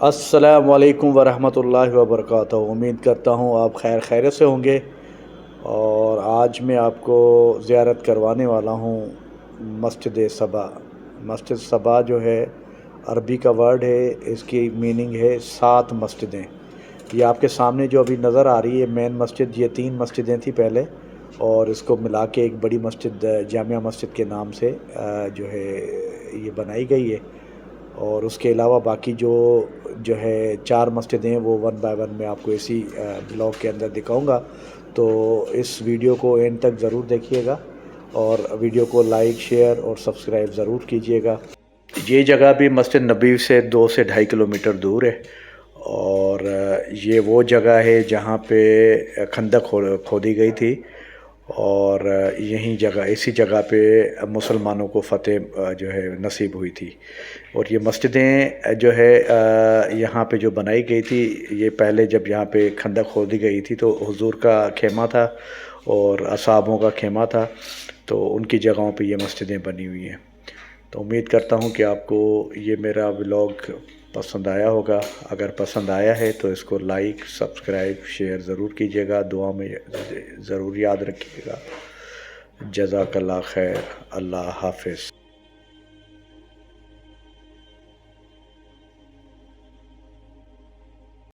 السلام علیکم ورحمۃ اللہ وبرکاتہ۔ امید کرتا ہوں آپ خیریت سے ہوں گے، اور آج میں آپ کو زیارت کروانے والا ہوں مسجد صبا۔ مسجد صبا جو ہے عربی کا ورڈ ہے، اس کی میننگ ہے 7 مسجدیں۔ یہ آپ کے سامنے جو ابھی نظر آ رہی ہے مین مسجد، یہ 3 مسجدیں تھیں پہلے، اور اس کو ملا کے ایک بڑی مسجد جامعہ مسجد کے نام سے جو ہے یہ بنائی گئی ہے۔ اور اس کے علاوہ باقی جو ہے 4 مسجدیں، وہ 1 بائی 1 میں آپ کو اسی بلاگ کے اندر دکھاؤں گا۔ تو اس ویڈیو کو اینڈ تک ضرور دیکھیے گا، اور ویڈیو کو لائک، شیئر اور سبسکرائب ضرور کیجیے گا۔ یہ جگہ بھی مسجد نبوی سے 2 سے 2.5 کلومیٹر دور ہے، اور یہ وہ جگہ ہے جہاں پہ خندق کھودی گئی تھی، اور اسی جگہ پہ مسلمانوں کو فتح جو ہے نصیب ہوئی تھی۔ اور یہ مسجدیں جو ہے یہاں پہ جو بنائی گئی تھی، یہ پہلے جب یہاں پہ خندق کھودی گئی تھی تو حضور کا خیمہ تھا اور اصحابوں کا خیمہ تھا، تو ان کی جگہوں پہ یہ مسجدیں بنی ہوئی ہیں۔ تو امید کرتا ہوں کہ آپ کو یہ میرا ولاگ پسند آیا ہوگا۔ اگر پسند آیا ہے تو اس کو لائک، سبسکرائب، شیئر ضرور کیجیے گا، دعا میں ضرور یاد رکھیے گا۔ جزاک اللہ خیر، اللہ حافظ۔